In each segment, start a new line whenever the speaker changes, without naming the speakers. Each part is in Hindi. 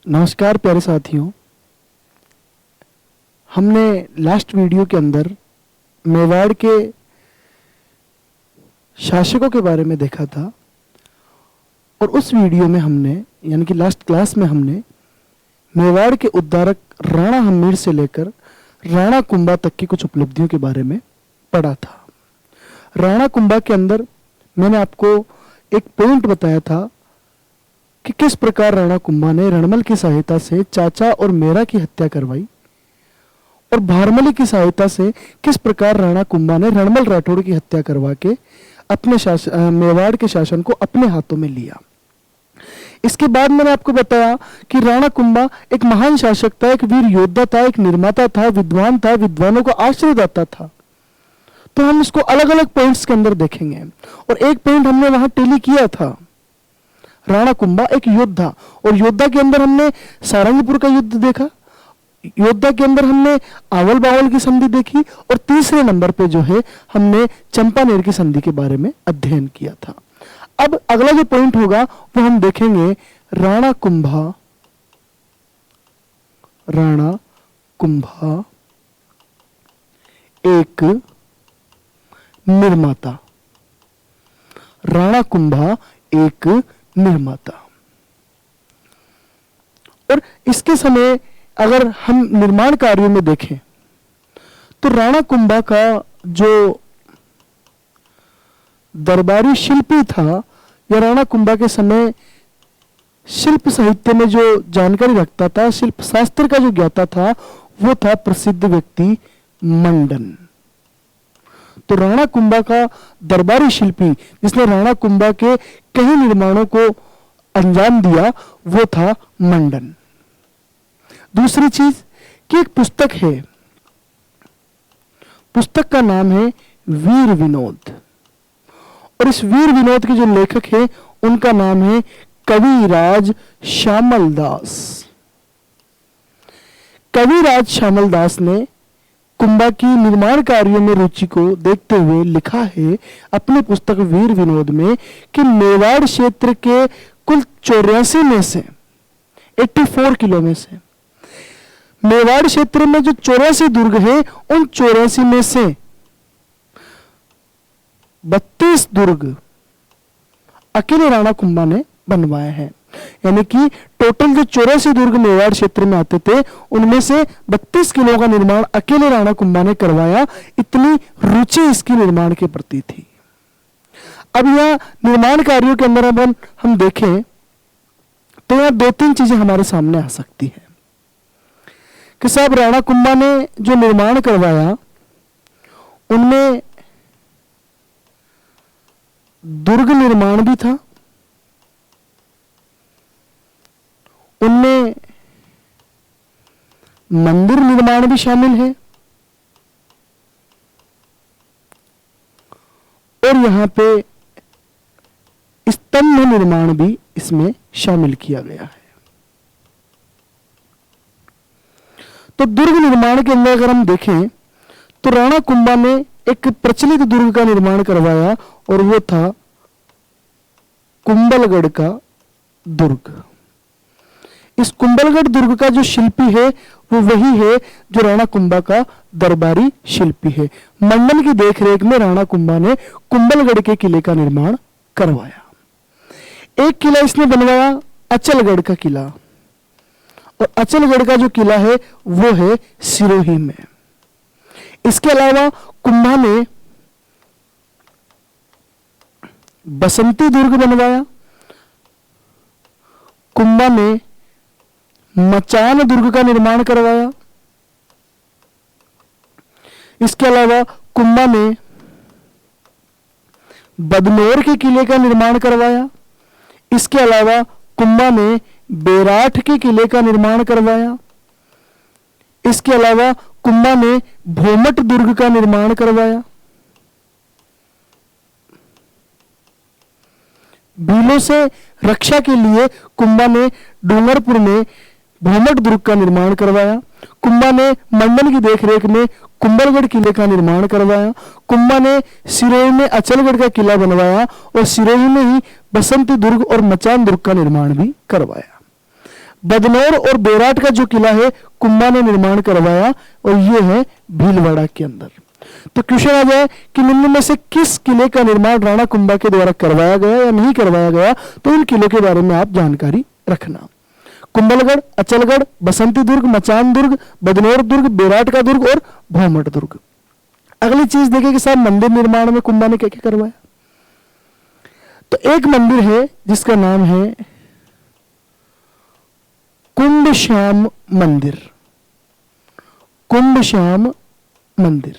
नमस्कार प्यारे साथियों, हमने लास्ट वीडियो के अंदर मेवाड़ के शासकों के बारे में देखा था और उस वीडियो में हमने यानी कि लास्ट क्लास में हमने मेवाड़ के उद्धारक राणा हम्मीर से लेकर राणा कुंभा तक की कुछ उपलब्धियों के बारे में पढ़ा था। राणा कुंभा के अंदर मैंने आपको एक पॉइंट बताया था कि किस प्रकार राणा कुंभा ने रणमल की सहायता से चाचा और मेरा की हत्या करवाई और भारमली की सहायता से किस प्रकार राणा कुंभा ने रणमल राठौड़ की हत्या करवा के अपने मेवाड़ के शासन को अपने हाथों में लिया। इसके बाद मैंने आपको बताया कि राणा कुंभा एक महान शासक था, एक वीर योद्धा था, एक निर्माता था, विद्वान था, विद्वानों को आश्रय दाता था। तो हम इसको अलग अलग पॉइंट्स के अंदर देखेंगे और एक पॉइंट हमने वहां टेली किया था, राणा कुंभा एक योद्धा, और योद्धा के अंदर हमने सारंगपुर का युद्ध देखा, योद्धा के अंदर हमने आवल बावल की संधि देखी और तीसरे नंबर पे जो है हमने चंपानेर की संधि के बारे में अध्ययन किया था। अब अगला जो पॉइंट होगा वो हम देखेंगे राणा कुंभा एक निर्माता। राणा कुंभा एक निर्माता। और इसके समय अगर हम निर्माण कार्यों में देखें तो राणा कुंभा का जो दरबारी शिल्पी था या राणा कुंभा के समय शिल्प साहित्य में जो जानकारी रखता था, शिल्प शास्त्र का जो ज्ञाता था, वो था प्रसिद्ध व्यक्ति मंडन। तो राणा कुंभा का दरबारी शिल्पी जिसने राणा कुंभा के कई निर्माणों को अंजाम दिया वो था मंडन। दूसरी चीज कि एक पुस्तक है, पुस्तक का नाम है वीर विनोद, और इस वीर विनोद के जो लेखक है उनका नाम है कविराज श्यामल दास। कविराज श्यामल दास ने कुंभा की निर्माण कार्यों में रुचि को देखते हुए लिखा है अपनी पुस्तक वीर विनोद में कि मेवाड़ क्षेत्र के कुल 84 में से 84 किलो में से मेवाड़ क्षेत्र में जो 84 दुर्ग है उन 84 में से 32 दुर्ग अकेले राणा कुंभा ने बनवाए हैं। यानी कि टोटल जो 84 दुर्ग मेवाड़ क्षेत्र में आते थे उनमें से 32 किलो का निर्माण अकेले राणा कुंभा ने करवाया। इतनी रुचि इसकी निर्माण के प्रति थी। अब यह निर्माण कार्यों के अंदर हम देखें तो यह दो तीन चीजें हमारे सामने आ सकती है कि साहब राणा कुंभा ने जो निर्माण करवाया उनमें दुर्ग निर्माण भी था, उनमें मंदिर निर्माण भी शामिल है और यहां पे स्तंभ निर्माण भी इसमें शामिल किया गया है। तो दुर्ग निर्माण के अंदर अगर हम देखें तो राणा कुंभा ने एक प्रचलित दुर्ग का निर्माण करवाया और वो था कुंभलगढ़ का दुर्ग। इस कुंभलगढ़ दुर्ग का जो शिल्पी है वो वही है जो राणा कुंभा का दरबारी शिल्पी है। मंडन की देखरेख में राणा कुंभा ने कुंभलगढ़ के किले का निर्माण करवाया। एक किला इसने बनवाया अचलगढ़ का किला, और अचलगढ़ का जो किला है वो है सिरोही में। इसके अलावा कुंभा ने बसंती दुर्ग बनवाया, कुंभा ने मचान दुर्ग का निर्माण करवाया, इसके अलावा कुंभा ने बदनौर के किले का निर्माण करवाया, इसके अलावा कुंभा ने बेराठ के किले का निर्माण करवाया, इसके अलावा कुंभा ने भोमट दुर्ग का निर्माण करवाया, भीलों से रक्षा के लिए कुंभा ने डूंगरपुर में भोमट दुर्ग का निर्माण करवाया, कुंभा ने मंडन की देखरेख में कुंभलगढ़ किले का निर्माण करवाया, कुंभा ने सिरोही में अचलगढ़ का किला बनवाया और सिरोही में ही बसंती दुर्ग और मचान दुर्ग का निर्माण भी करवाया। बदनौर और बेराट का जो किला है कुंभा ने निर्माण करवाया और ये है भीलवाड़ा के अंदर। तो क्वेश्चन आ जाए कि निम्न में से किस किले का निर्माण राणा कुंभा के द्वारा करवाया गया या नहीं करवाया गया, तो इन किलों के बारे में आप जानकारी रखना। कुंभलगढ़, अचलगढ़, बसंती दुर्ग, मचान दुर्ग, बदनौर दुर्ग, बेराट का दुर्ग और भौमट दुर्ग। अगली चीज देखें कि साहब मंदिर निर्माण में कुंभा ने क्या क्या करवाया। तो एक मंदिर है जिसका नाम है कुंभ श्याम मंदिर। कुंभ श्याम मंदिर।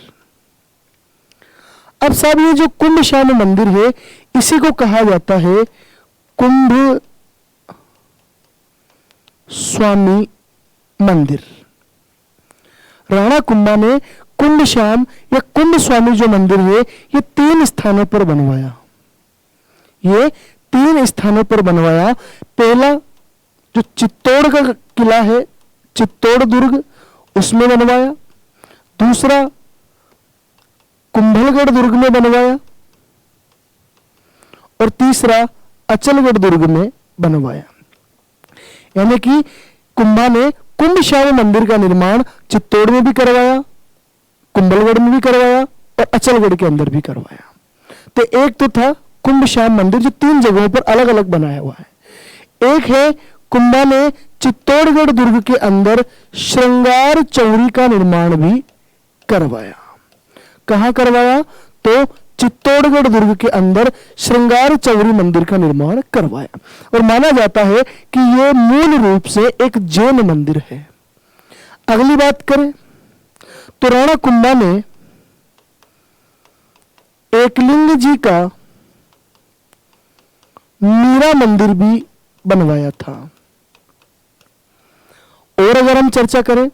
अब साहब ये जो कुंभ श्याम मंदिर है इसी को कहा जाता है कुंभ स्वामी मंदिर। राणा कुंभा ने कुंभ श्याम या कुंभ स्वामी जो मंदिर है ये 3 स्थानों पर बनवाया। ये 3 स्थानों पर बनवाया। पहला जो चित्तौड़ का किला है, चित्तौड़ दुर्ग, उसमें बनवाया। दूसरा कुंभलगढ़ दुर्ग में बनवाया और तीसरा अचलगढ़ दुर्ग में बनवाया। यानी कि कुंभा ने कुंभ श्याम मंदिर का निर्माण चित्तौड़ में भी करवाया, कुंभलगढ़ में भी करवाया और अचलगढ़ के अंदर भी करवाया। तो एक तो था कुंभ श्याम मंदिर जो 3 जगहों पर अलग अलग बनाया हुआ है। एक है कुंभा ने चित्तौड़गढ़ दुर्ग के अंदर श्रृंगार चौरी का निर्माण भी करवाया। कहां करवाया? तो चित्तौड़गढ़ दुर्ग के अंदर श्रृंगार चौरी मंदिर का निर्माण करवाया और माना जाता है कि यह मूल रूप से एक जैन मंदिर है। अगली बात करें तो राणा कुंभा ने एकलिंग जी का मीरा मंदिर भी बनवाया था। और अगर हम चर्चा करें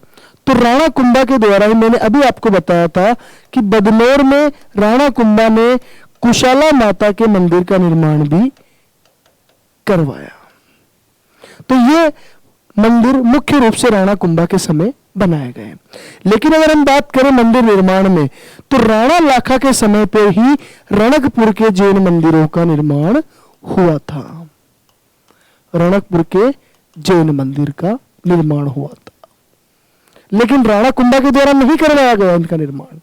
तो राणा कुंभा के द्वारा ही मैंने अभी आपको बताया था कि बदनौर में राणा कुंभा ने कुशाला माता के मंदिर का निर्माण भी करवाया। तो ये मंदिर मुख्य रूप से राणा कुंभा के समय बनाए गए। लेकिन अगर हम बात करें मंदिर निर्माण में तो राणा लाखा के समय पर ही रणकपुर के जैन मंदिरों का निर्माण हुआ था। रणकपुर के जैन मंदिर का निर्माण हुआ था, लेकिन राणा कुंभा के द्वारा नहीं करवाया गया इनका निर्माण।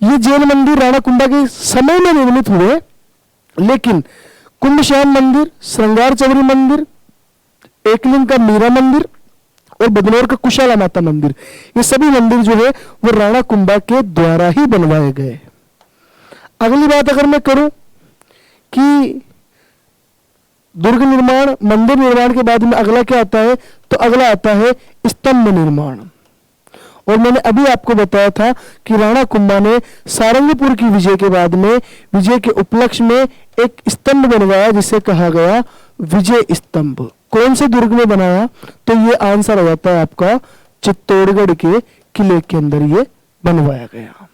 ये जैन मंदिर राणा कुंभा के समय में निर्मित हुए, लेकिन कुंभ श्याम मंदिर, श्रृंगार चौरी मंदिर, एकलिंग का मीरा मंदिर और बदनौर का कुशाला माता मंदिर, ये सभी मंदिर जो है वो राणा कुंभा के द्वारा ही बनवाए गए। अगली बात अगर मैं करूं कि दुर्ग निर्माण, मंदिर निर्माण के बाद में अगला क्या आता है, तो अगला आता है स्तंभ निर्माण। और मैंने अभी आपको बताया था कि राणा कुंभा ने सारंगपुर की विजय के बाद में, विजय के उपलक्ष्य में एक स्तंभ बनवाया जिसे कहा गया विजय स्तंभ। कौन से दुर्ग में बनाया? तो ये आंसर हो जाता है आपका चित्तौड़गढ़ के किले के अंदर ये बनवाया गया।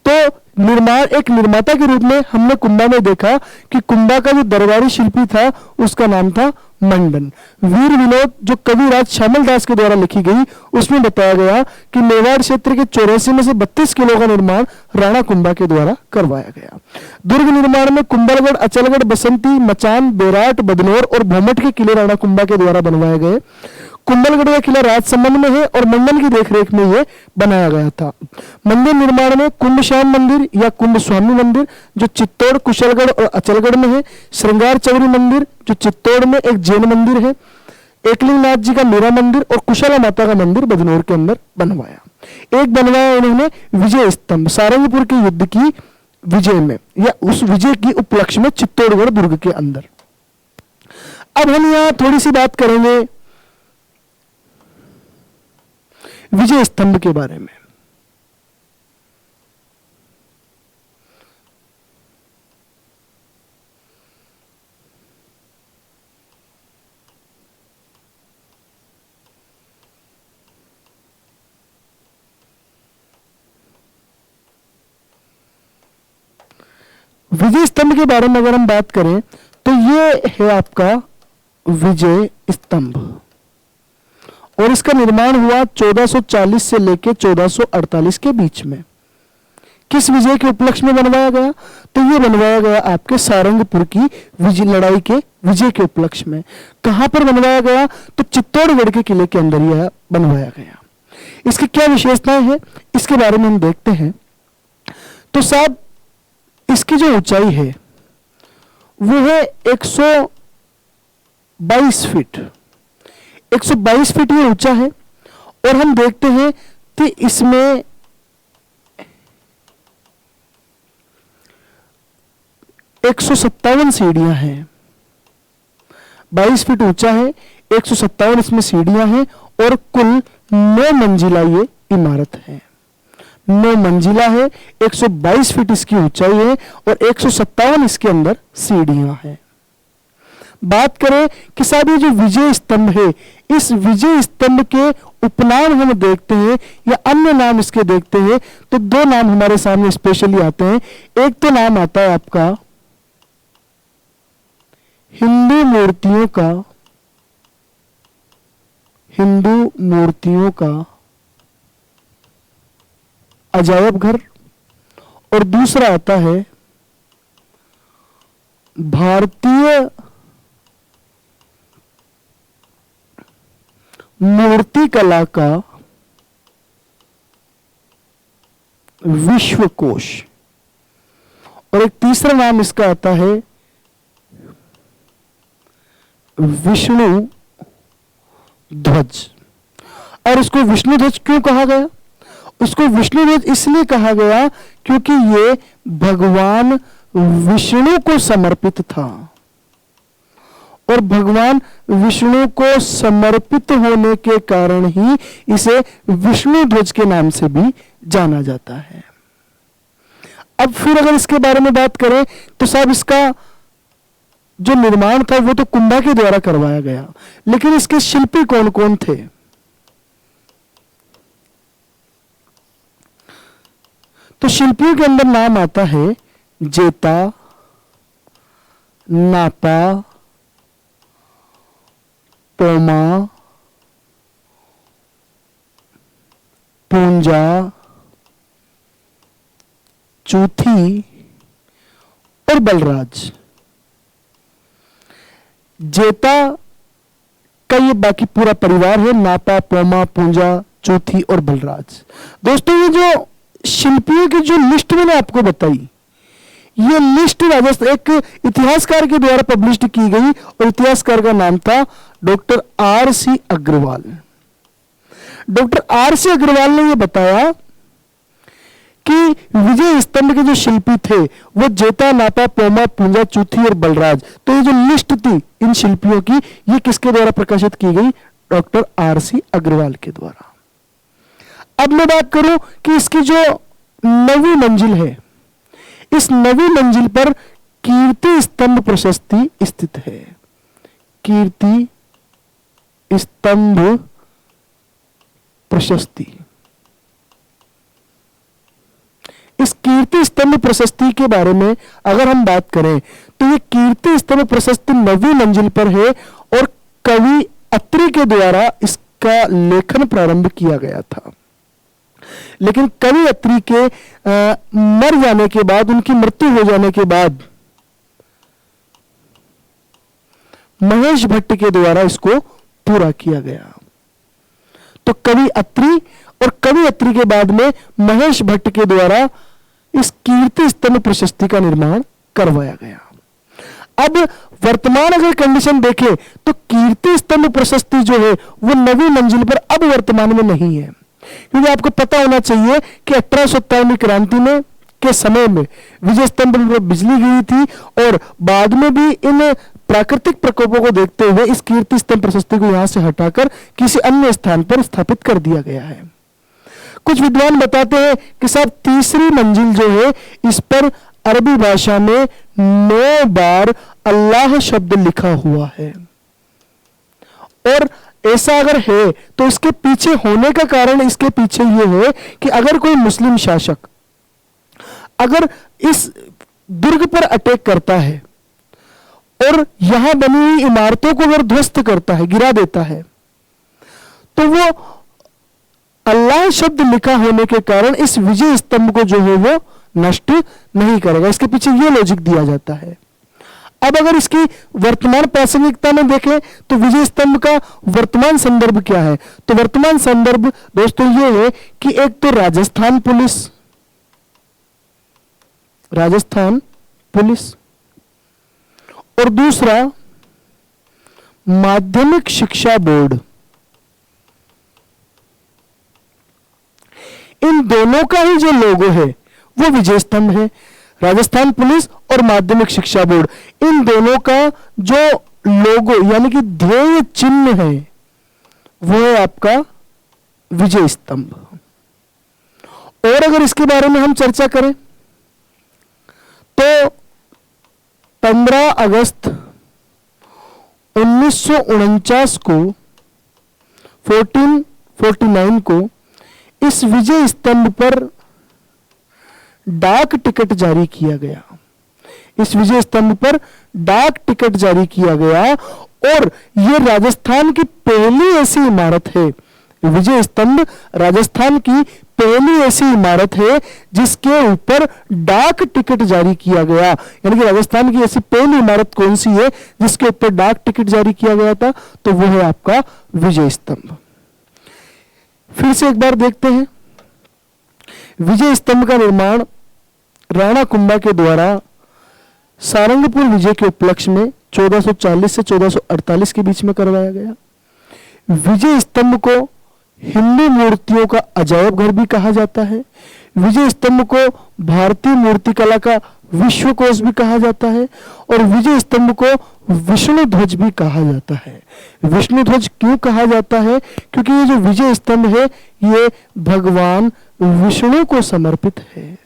तो निर्माण, एक निर्माता के रूप में हमने कुंभा में देखा कि कुंभा का जो दरबारी शिल्पी था उसका नाम था मंडन। वीर विनोद जो कविराज श्यामल दास के द्वारा लिखी गई उसमें बताया गया कि मेवाड़ क्षेत्र के 84 में से 32 किलो का निर्माण राणा कुंभा के द्वारा करवाया गया। दुर्ग निर्माण में कुंभलगढ़, अचलगढ़, बसंती, मचान, बेराट, बदनौर और भौमट के किले राणा कुंभा के द्वारा बनवाए गए। कुंभलगढ़ का किला राजसमंद में है और मंडन की देखरेख में यह बनाया गया था। मंदिर निर्माण में कुंभ श्याम मंदिर या कुंभ स्वामी मंदिर जो चित्तौड़, कुशलगढ़ और अचलगढ़ में है, श्रृंगार चौरी मंदिर जो चित्तौड़ में एक जैन मंदिर है, एकलिंग नाथ जी का मीरा मंदिर और कुशला माता का मंदिर बदनौर के अंदर बनवाया। एक बनवाया उन्होंने विजय स्तंभ, सारंगपुर के युद्ध की विजय में या उस विजय की उपलक्ष्य में चित्तौड़गढ़ दुर्ग के अंदर। अब हम यहां थोड़ी सी बात करेंगे विजय स्तंभ के बारे में। विजय स्तंभ के बारे में अगर हम बात करें तो ये है आपका विजय स्तंभ और इसका निर्माण हुआ 1440 से लेकर 1448 के बीच में। किस विजय के उपलक्ष्य में बनवाया गया? तो ये बनवाया गया आपके सारंगपुर की विजय लड़ाई के विजय के उपलक्ष्य में। कहां पर बनवाया गया? तो चित्तौड़गढ़ के किले के अंदर यह बनवाया गया। इसकी क्या विशेषताएं हैं इसके बारे में हम देखते हैं। तो साहब इसकी जो ऊंचाई है वो है 122 फीट। 122 फीट ये ऊंचा है। और हम देखते हैं कि इसमें 157 सीढ़ियां हैं। 22 फीट ऊंचा है, 157 इसमें सीढ़ियां हैं और कुल 9 मंजिला ये इमारत है। 9 मंजिला है, 122 फीट इसकी ऊंचाई है और 157 इसके अंदर सीढ़ियां हैं। बात करें कि साहब ये जो विजय स्तंभ है, इस विजय स्तंभ के उपनाम हम देखते हैं या अन्य नाम इसके देखते हैं तो 2 नाम हमारे सामने स्पेशली आते हैं। एक तो नाम आता है आपका हिंदू मूर्तियों का अजायब घर और दूसरा आता है भारतीय मूर्ति कला का विश्वकोश और एक तीसरा नाम इसका आता है विष्णु ध्वज। और इसको विष्णु ध्वज क्यों कहा गया? उसको विष्णु ध्वज इसलिए कहा गया क्योंकि ये भगवान विष्णु को समर्पित था और भगवान विष्णु को समर्पित होने के कारण ही इसे विष्णु ध्वज के नाम से भी जाना जाता है। अब फिर अगर इसके बारे में बात करें तो साहब इसका जो निर्माण था वो तो कुंभा के द्वारा करवाया गया, लेकिन इसके शिल्पी कौन कौन थे? तो शिल्पियों के अंदर नाम आता है जेता, नापा, पोमा, पूंजा, चूथी और बलराज। जेता का ये बाकी पूरा परिवार है, नापा, पोमा, पूंजा, चौथी और बलराज। दोस्तों ये जो शिल्पियों की जो लिस्ट मैंने आपको बताई, ये लिस्ट राजस्थान एक इतिहासकार के द्वारा पब्लिश की गई और इतिहासकार का नाम था doctor R.C. Agarwal. Doctor R.C. Agarwal ने यह बताया कि विजय स्तंभ के जो शिल्पी थे वो जेता, नापा, पोमा, पूंजा, चूथी और बलराज। तो ये जो लिस्ट थी इन शिल्पियों की, ये किसके द्वारा प्रकाशित की गई? Doctor R.C. अग्रवाल के द्वारा। अब मैं बात करूं कि इसकी जो 9वीं मंजिल है, इस 9वीं मंजिल पर कीर्ति स्तंभ प्रशस्ति स्थित है। कीर्ति स्तंभ प्रशस्ति। इस कीर्ति स्तंभ प्रशस्ति के बारे में अगर हम बात करें तो ये कीर्ति स्तंभ प्रशस्ति 9वीं मंजिल पर है और कवि अत्रि के द्वारा इसका लेखन प्रारंभ किया गया था। लेकिन कवि अत्रि के मर जाने के बाद, उनकी मृत्यु हो जाने के बाद महेश भट्ट के द्वारा इसको पूरा किया गया। तो कवि अत्रि और कवि अत्रि के बाद में महेश भट्ट के द्वारा इस कीर्ति स्तंभ प्रशस्ति का निर्माण करवाया गया। अब वर्तमान अगर कंडीशन देखें तो कीर्ति स्तंभ प्रशस्ति जो है वो 9वीं मंजिल पर अब वर्तमान में नहीं है, क्योंकि आपको पता होना चाहिए कि 1857 क्रांति में के समय में विजय स्तंभ पर बिजली गिरी थी और बाद में भी इन प्राकृतिक प्रकोपों को देखते हुए इस कीर्ति स्तंभ प्रशस्ति को यहां से हटाकर किसी अन्य स्थान पर स्थापित कर दिया गया है। कुछ विद्वान बताते हैं कि साहब तीसरी मंजिल जो है इस पर अरबी भाषा में 9 बार अल्लाह शब्द लिखा हुआ है। और ऐसा अगर है तो इसके पीछे होने का कारण, इसके पीछे यह है कि अगर कोई मुस्लिम शासक अगर इस दुर्ग पर अटैक करता है और यहां बनी हुई इमारतों को अगर ध्वस्त करता है, गिरा देता है, तो वो अल्लाह शब्द लिखा होने के कारण इस विजय स्तंभ को जो है वो नष्ट नहीं करेगा। इसके पीछे ये लॉजिक दिया जाता है। अब अगर इसकी वर्तमान प्रासंगिकता में देखें तो विजय स्तंभ का वर्तमान संदर्भ क्या है? तो वर्तमान संदर्भ दोस्तों ये है कि एक तो राजस्थान पुलिस और दूसरा माध्यमिक शिक्षा बोर्ड। इन दोनों का ही जो लोगो है वो विजय स्तंभ है। राजस्थान पुलिस और माध्यमिक शिक्षा बोर्ड, इन दोनों का जो लोगो यानी कि ध्येय चिन्ह है वो है आपका विजय स्तंभ। और अगर इसके बारे में हम चर्चा करें तो 15 अगस्त 1949 को 1449 को इस विजय स्तंभ पर डाक टिकट जारी किया गया। इस विजय स्तंभ पर डाक टिकट जारी किया गया और यह राजस्थान की पहली ऐसी इमारत है, विजय स्तंभ राजस्थान की पहली ऐसी इमारत है जिसके ऊपर डाक टिकट जारी किया गया। यानी कि राजस्थान की ऐसी पहली इमारत कौन सी है जिसके ऊपर डाक टिकट जारी किया गया था? तो वो है आपका विजय स्तंभ। फिर से एक बार देखते हैं। विजय स्तंभ का निर्माण राणा कुंभा के द्वारा सारंगपुर विजय के उपलक्ष्य में 1440 से 1448 के बीच में करवाया गया। विजय स्तंभ को हिंदू मूर्तियों का अजायब घर भी कहा जाता है। विजय स्तंभ को भारतीय मूर्तिकला का विश्वकोश भी कहा जाता है और विजय स्तंभ को विष्णु ध्वज भी कहा जाता है। विष्णु ध्वज क्यों कहा जाता है? क्योंकि ये जो विजय स्तंभ है ये भगवान विष्णु को समर्पित है।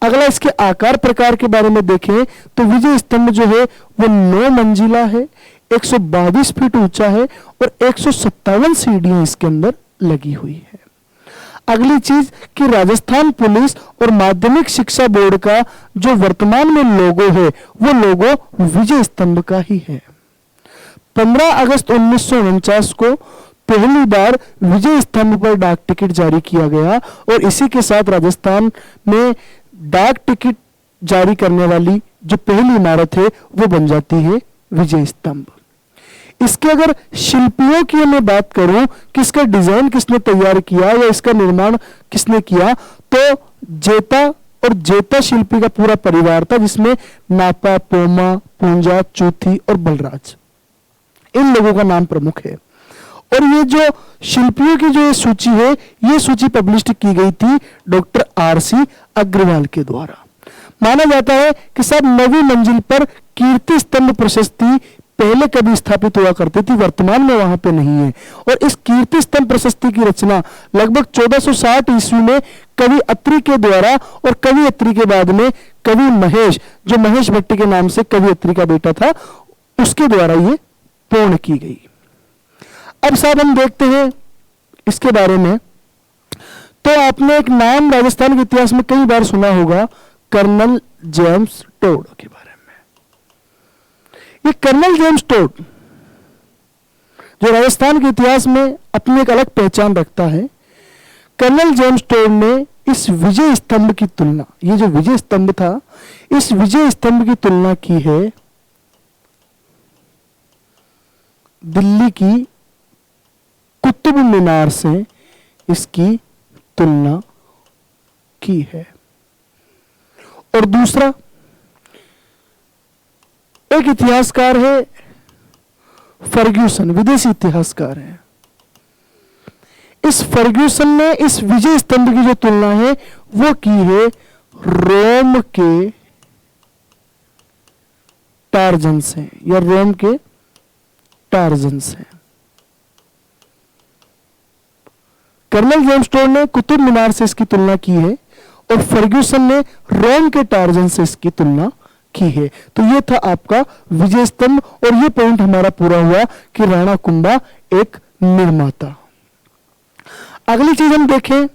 अगला इसके आकार प्रकार के बारे में देखें तो विजय स्तंभ जो है वो 9 मंजिला है, 122 फीट ऊंचा है और 157 सीढ़ियां इसके अंदर लगी हुई है। अगली चीज कि राजस्थान पुलिस और माध्यमिक शिक्षा बोर्ड का जो वर्तमान में लोगो है वो लोगो विजय स्तंभ का ही है। 15 अगस्त 1949 को पहली बार विजय स्तंभ पर डाक टिकट जारी किया गया और इसी के साथ राजस्थान में डाक टिकट जारी करने वाली जो पहली इमारत है वो बन जाती है विजय स्तंभ। इसके अगर शिल्पियों की मैं बात करूं कि इसका डिजाइन किसने तैयार किया या इसका निर्माण किसने किया, तो जेता शिल्पी का पूरा परिवार था जिसमें नापा, पोमा, पूंजा, चूथी और बलराज, इन लोगों का नाम प्रमुख है। और ये जो शिल्पियों की जो ये सूची है ये सूची पब्लिश की गई थी डॉक्टर RC अग्रवाल के द्वारा। माना जाता है कि सब 9वीं मंजिल पर कीर्ति स्तंभ प्रशस्ति पहले कभी स्थापित हुआ करती थी, वर्तमान में वहां पे नहीं है। और इस कीर्ति स्तंभ प्रशस्ति की रचना लगभग 1460 ईस्वी में कवि अत्रि के द्वारा और कवि अत्रि के बाद में कवि महेश, जो महेश भट्ट के नाम से कवि अत्रि का बेटा था, उसके द्वारा ये पूर्ण की गई। अब साहब हम देखते हैं इसके बारे में। तो आपने एक नाम राजस्थान के इतिहास में कई बार सुना होगा, कर्नल जेम्स टोड के बारे में। ये कर्नल जेम्स टोड जो राजस्थान के इतिहास में अपनी एक अलग पहचान रखता है। कर्नल जेम्स टोड ने इस विजय स्तंभ की तुलना, ये जो विजय स्तंभ था, इस विजय स्तंभ की तुलना की है दिल्ली की कुतुब मीनार से, इसकी तुलना की है। और दूसरा, एक इतिहासकार है फर्ग्यूसन, विदेशी इतिहासकार है। इस फर्ग्यूसन ने इस विजय स्तंभ की जो तुलना है वो की है रोम के टार्जन से या रोम के टार्जन से। कर्नल जेम्स टोड ने कुतुब मीनार से इसकी तुलना की है और फर्ग्यूसन ने रोम के टार्जन से इसकी तुलना की है। तो ये था आपका विजय स्तंभ और ये पॉइंट हमारा पूरा हुआ कि राणा कुंभा एक निर्माता। अगली चीज हम देखें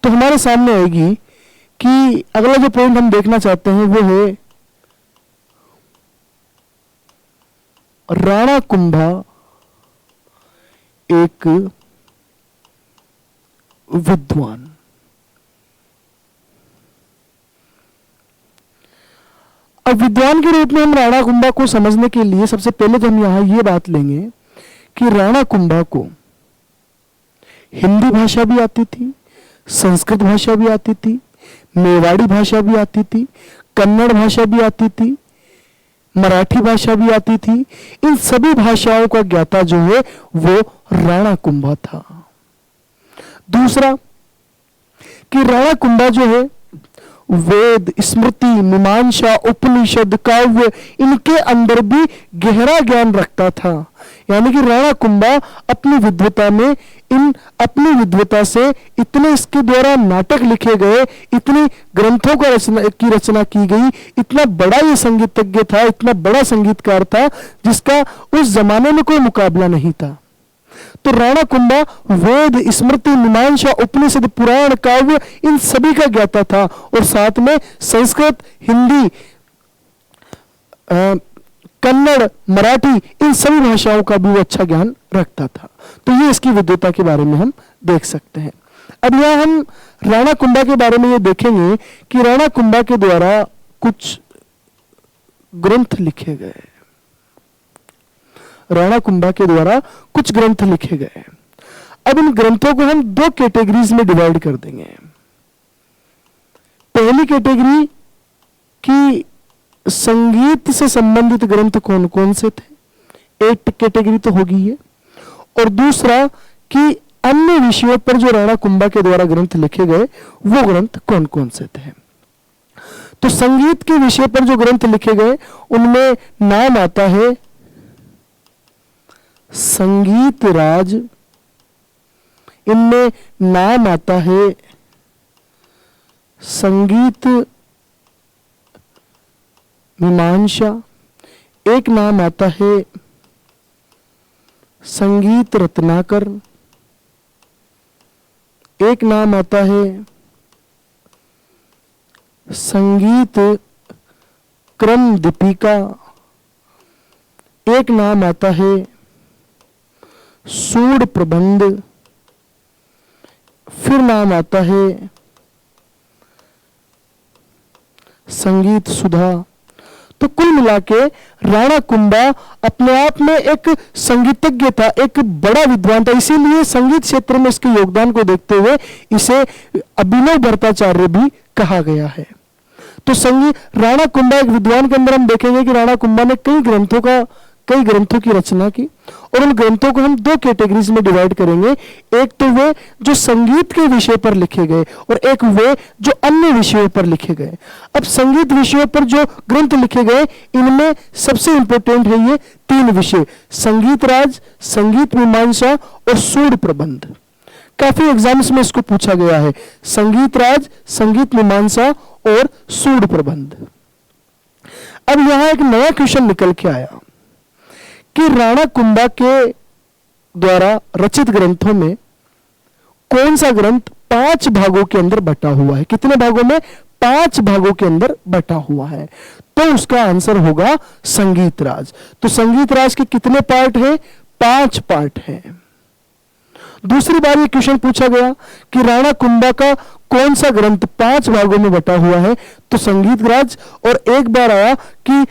तो हमारे सामने आएगी कि अगला जो पॉइंट हम देखना चाहते हैं वो है राणा कुंभा एक विद्वान। अब विद्वान के रूप में हम राणा कुंभा को समझने के लिए सबसे पहले तो हम यहां ये बात लेंगे कि राणा कुंभा को हिंदी भाषा भी आती थी, संस्कृत भाषा भी आती थी, मेवाड़ी भाषा भी आती थी, कन्नड़ भाषा भी आती थी, मराठी भाषा भी आती थी। इन सभी भाषाओं का ज्ञाता जो है वो राणा कुंभा था। दूसरा कि राणा कुंभा जो है वेद, स्मृति, मीमांसा, उपनिषद, काव्य, इनके अंदर भी गहरा ज्ञान रखता था। यानी कि राणा कुंभा अपनी विद्वता में अपनी विद्वता से इतने इसके द्वारा नाटक लिखे गए, इतनी ग्रंथों का रचना की गई, इतना बड़ा ये संगीतज्ञ था, इतना बड़ा संगीतकार था जिसका उस जमाने में कोई मुकाबला नहीं था। तो राणा कुंभा वेद, स्मृति, मीमांसा, उपनिषद, पुराण, काव्य, इन सभी का ज्ञाता था और साथ में संस्कृत, हिंदी, कन्नड़, मराठी, इन सभी भाषाओं का भी वो अच्छा ज्ञान रखता था। तो ये इसकी विद्वता के बारे में हम देख सकते हैं। अब यहां हम राणा कुंभा के बारे में ये देखेंगे कि राणा कुंभा के द्वारा कुछ ग्रंथ लिखे गए। राणा कुंभा के द्वारा कुछ ग्रंथ लिखे गए। अब इन ग्रंथों को हम दो कैटेगरीज में डिवाइड कर देंगे। पहली कैटेगरी की संगीत से संबंधित ग्रंथ कौन कौन से थे, एक कैटेगरी तो होगी ये। और दूसरा कि अन्य विषयों पर जो राणा कुंभा के द्वारा ग्रंथ लिखे गए वो ग्रंथ कौन कौन से थे। तो संगीत के विषय पर जो ग्रंथ लिखे गए उनमें नाम आता है संगीत राज, इनमें नाम आता है संगीत मीमांसा, एक नाम आता है संगीत रत्नाकर, एक नाम आता है संगीत क्रम दीपिका, एक नाम आता है सूड प्रबंध, फिर नाम आता है संगीत सुधा। तो कुल मिलाके राणा कुंभा अपने आप में एक संगीतज्ञ था, एक बड़ा विद्वान था। इसीलिए संगीत क्षेत्र में इसके योगदान को देखते हुए इसे अभिनव भट्टाचार्य भी कहा गया है। तो संगीत राणा कुंभा एक विद्वान के अंदर हम देखेंगे कि राणा कुंभा ने कई ग्रंथों की रचना की और उन ग्रंथों को हम दो कैटेगरीज में डिवाइड करेंगे। एक तो वे जो संगीत के विषय पर लिखे गए और एक वे जो अन्य विषयों पर लिखे गए। अब संगीत विषयों पर जो ग्रंथ लिखे गए इनमें सबसे इंपॉर्टेंट है ये तीन विषय, संगीत राज, संगीत मीमांसा और सूड प्रबंध। काफी एग्जाम्स में इसको पूछा गया है, संगीत राज, संगीत मीमांसा और सूड प्रबंध। अब यहां एक नया क्वेश्चन निकल के आया कि राणा कुंभा के द्वारा रचित ग्रंथों में कौन सा ग्रंथ 5 भागों के अंदर बटा हुआ है। कितने भागों में? 5 भागों के अंदर बटा हुआ है। तो उसका आंसर होगा संगीत राज। तो संगीत राज के कितने पार्ट हैं? 5 पार्ट हैं। दूसरी बार ये क्वेश्चन पूछा गया कि राणा कुंभा का कौन सा ग्रंथ 5 भागों में बटा हुआ है, तो संगीत राज। और एक बार आया कि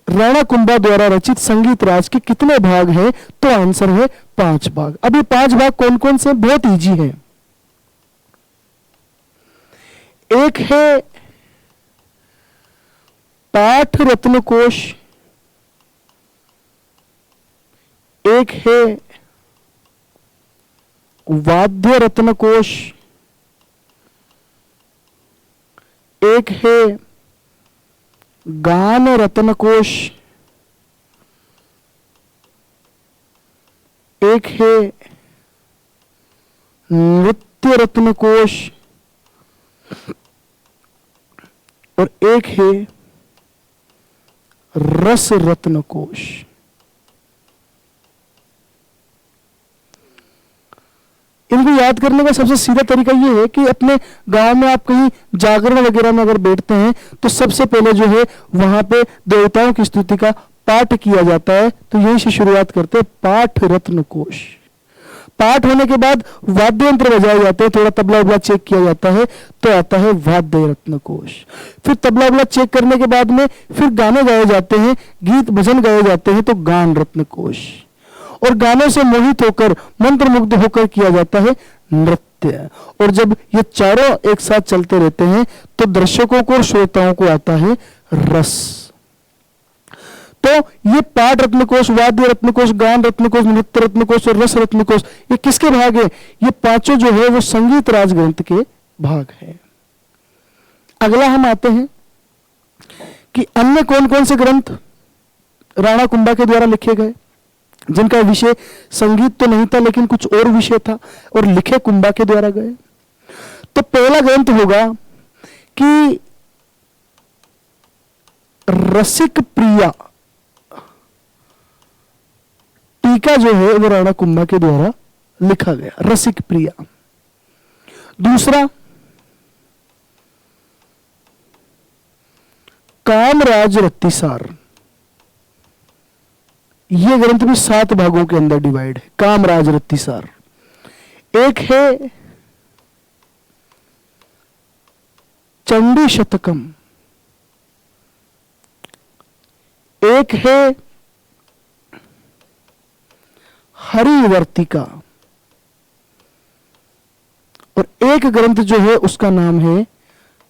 राणा कुंभा द्वारा रचित संगीत राज के कितने भाग हैं, तो आंसर है 5 भाग। अब ये 5 भाग कौन कौन से? बहुत इजी है। एक है पाठ रत्न कोश, एक है वाद्य रत्न कोश, एक है गान रत्न कोश, एक है नृत्य रत्न कोश और एक है रस रत्न कोश। इनको याद करने का सबसे सीधा तरीका ये है कि अपने गांव में आप कहीं जागरण वगैरह में अगर बैठते हैं तो सबसे पहले जो है वहां पे देवताओं की स्तुति का पाठ किया जाता है। तो यहीं से शुरुआत करते हैं, पाठ रत्न कोश। पाठ होने के बाद वाद्य यंत्र बजाए जाते हैं, थोड़ा तबला उबला चेक किया जाता है, तो आता है वाद्य रत्न कोश। फिर तबला उबला चेक करने के बाद में फिर गाने गाए जाते हैं, गीत भजन गाए जाते हैं, तो गान रत्न कोश। और गानों से मोहित होकर मंत्र मुग्ध होकर किया जाता है नृत्य। और जब ये चारों एक साथ चलते रहते हैं तो दर्शकों को और श्रोताओं को आता है रस। तो ये पाठ रत्नकोश, वाद्य रत्नकोश, गान रत्नकोश, नृत्य रत्नकोश और रस रत्नकोश, ये किसके भाग है? ये पांचों जो है वो संगीत राज ग्रंथ के भाग है। अगला हम आते हैं कि अन्य कौन कौन से ग्रंथ राणा कुंभा के द्वारा लिखे गए, जिनका विषय संगीत तो नहीं था लेकिन कुछ और विषय था और लिखे कुंभा के द्वारा गए। तो पहला ग्रंथ होगा कि रसिक प्रिया टीका जो है वो राणा कुंभा के द्वारा लिखा गया, रसिक प्रिया। दूसरा कामराज रत्तिसार, ये ग्रंथ भी 7 भागों के अंदर डिवाइड है, कामराज रत्तिसार। एक है चंडी शतकम, एक है हरिवर्तिका, और एक ग्रंथ जो है उसका नाम है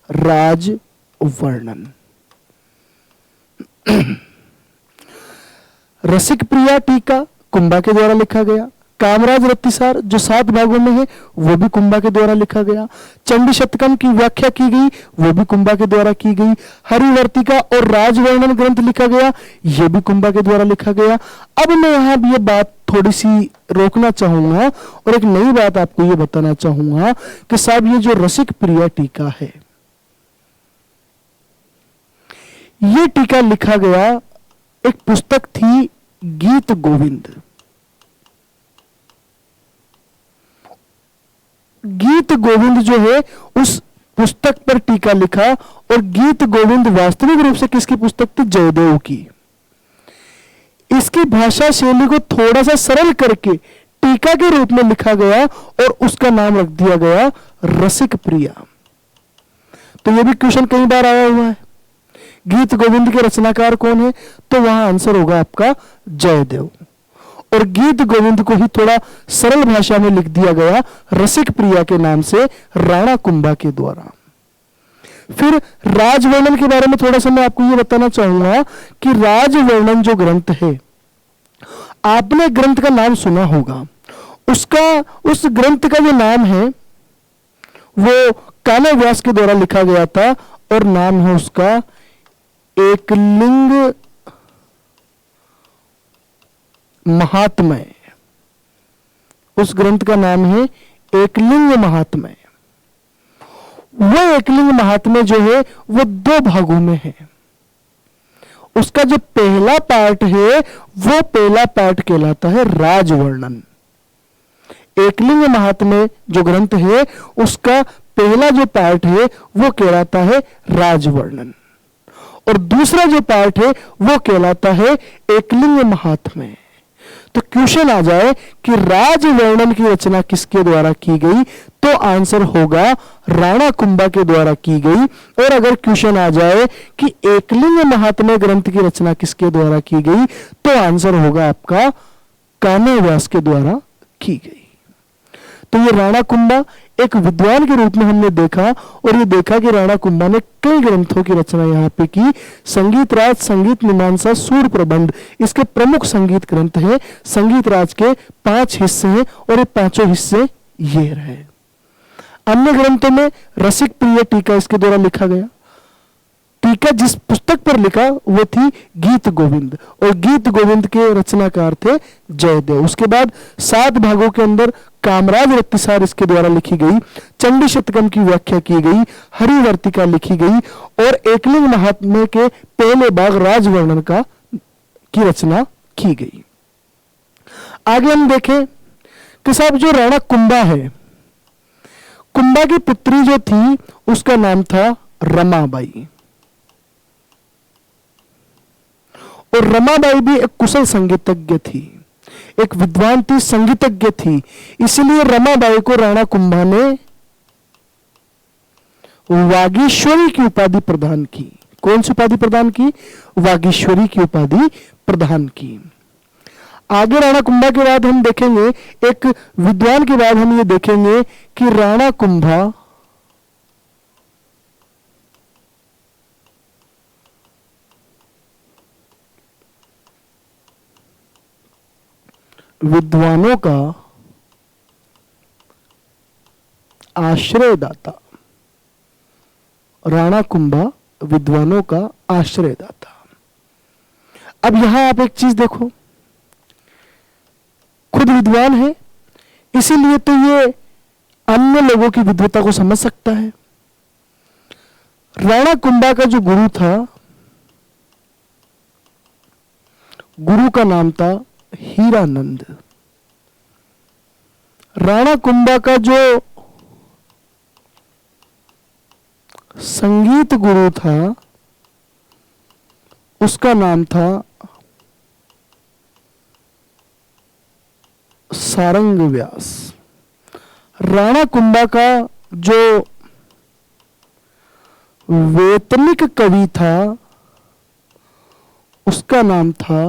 राजवर्णन। रसिक प्रिया टीका कुंभा के द्वारा लिखा गया, कामराज रत्तिसार जो 7 भागों में है वो भी कुंभा के द्वारा लिखा गया, चंडी शतकम की व्याख्या की गई वो भी कुंभा के द्वारा की गई, हरिवर्तिका और राजवर्णन ग्रंथ लिखा गया ये भी कुंभा के द्वारा लिखा गया। अब मैं यहां ये बात थोड़ी सी रोकना चाहूंगा और एक नई बात आपको ये बताना चाहूंगा कि साहब ये जो रसिक प्रिया टीका है, ये टीका लिखा गया, एक पुस्तक थी गीत गोविंद। गीत गोविंद जो है उस पुस्तक पर टीका लिखा, और गीत गोविंद वास्तविक रूप से किसकी पुस्तक थी? जयदेव की। इसकी भाषा शैली को थोड़ा सा सरल करके टीका के रूप में लिखा गया और उसका नाम रख दिया गया रसिक प्रिया। तो यह भी क्वेश्चन कई बार आया हुआ है, गीत गोविंद के रचनाकार कौन है? तो वहां आंसर होगा आपका जयदेव। और गीत गोविंद को ही थोड़ा सरल भाषा में लिख दिया गया रसिक प्रिया के नाम से राणा कुंभा के द्वारा। फिर राजवर्णन के बारे में थोड़ा सा मैं आपको यह बताना चाहूंगा कि राजवर्णन जो ग्रंथ है, आपने ग्रंथ का नाम सुना होगा, उस ग्रंथ का जो नाम है वो कान्हा व्यास के द्वारा लिखा गया था और नाम है उसका एकलिंग महात्म्य। उस ग्रंथ का नाम है एकलिंग महात्म्य। वो एकलिंग महात्म्य जो है वो 2 भागों में है। उसका जो पहला पार्ट है वो पहला पार्ट कहलाता है राजवर्णन। एकलिंग महात्म्य जो ग्रंथ है उसका पहला जो पार्ट है वो कहलाता है राजवर्णन, और दूसरा जो पार्ट है वो कहलाता है एकलिंग महात्म्य। तो क्वेश्चन आ जाए कि राजवर्णन की रचना किसके द्वारा की गई, तो आंसर होगा राणा कुंभा के द्वारा की गई। और अगर क्वेश्चन आ जाए कि एकलिंग महात्म्य ग्रंथ की रचना किसके द्वारा की गई, तो आंसर होगा आपका कान्हा व्यास के द्वारा की गई। तो ये राणा कुंभा एक विद्वान के रूप में हमने देखा, और ये देखा कि राणा कुंभा ने कई ग्रंथों की रचना यहाँ पे की। संगीत राज, संगीत मीमांसा, सूर प्रबंध इसके प्रमुख संगीत ग्रंथ हैं। संगीत राज के 5 हिस्से हैं और ये 5 हिस्से ये रहे। अन्य ग्रंथों में रसिक प्रिय टीका इसके द्वारा लिखा गया। टीका जिस पुस्तक पर लिखा वो थी गीत गोविंद, और गीत गोविंद के रचनाकार थे जयदेव। उसके बाद 7 भागों के अंदर कामराज रत्तिसार इसके द्वारा लिखी गई, चंडी शतकम की व्याख्या की गई, हरिवर्तिका लिखी गई, और एकलिंग महात्म्य के पहले भाग राजवर्णन की रचना की गई। आगे हम देखें कि साहब जो राणा कुंभा है, कुंभा की पुत्री जो थी उसका नाम था रमाबाई, और रमाबाई भी एक कुशल संगीतज्ञ थी। एक विद्वान थी, संगीतज्ञ थी, इसलिए रमाबाई को राणा कुंभा ने वागीश्वरी की उपाधि प्रदान की। कौन सी उपाधि प्रदान की? वागीश्वरी की उपाधि प्रदान की। आगे राणा कुंभा के बाद हम देखेंगे, एक विद्वान के बाद हम ये देखेंगे कि राणा कुंभा विद्वानों का आश्रयदाता। राणा कुंभा विद्वानों का आश्रयदाता। अब यहां आप एक चीज देखो, खुद विद्वान है, इसीलिए तो ये अन्य लोगों की विद्वता को समझ सकता है। राणा कुंभा का जो गुरु था, गुरु का नाम था हीरानंद। राणा कुंभा का जो संगीत गुरु था, उसका नाम था सारंग व्यास। राणा कुंभा का जो वेतनिक कवि था, उसका नाम था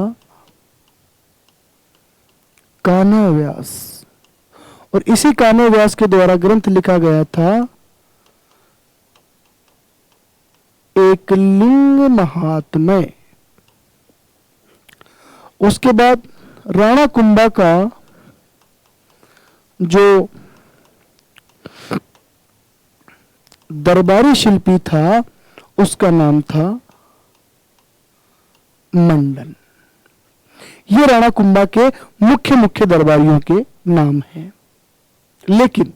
कान्हा व्यास। और इसी कान्हा व्यास के द्वारा ग्रंथ लिखा गया था एकलिंग महात्म्य। उसके बाद राणा कुंभा का जो दरबारी शिल्पी था, उसका नाम था मंडन। ये राणा कुंभा के मुख्य मुख्य दरबारियों के नाम हैं। लेकिन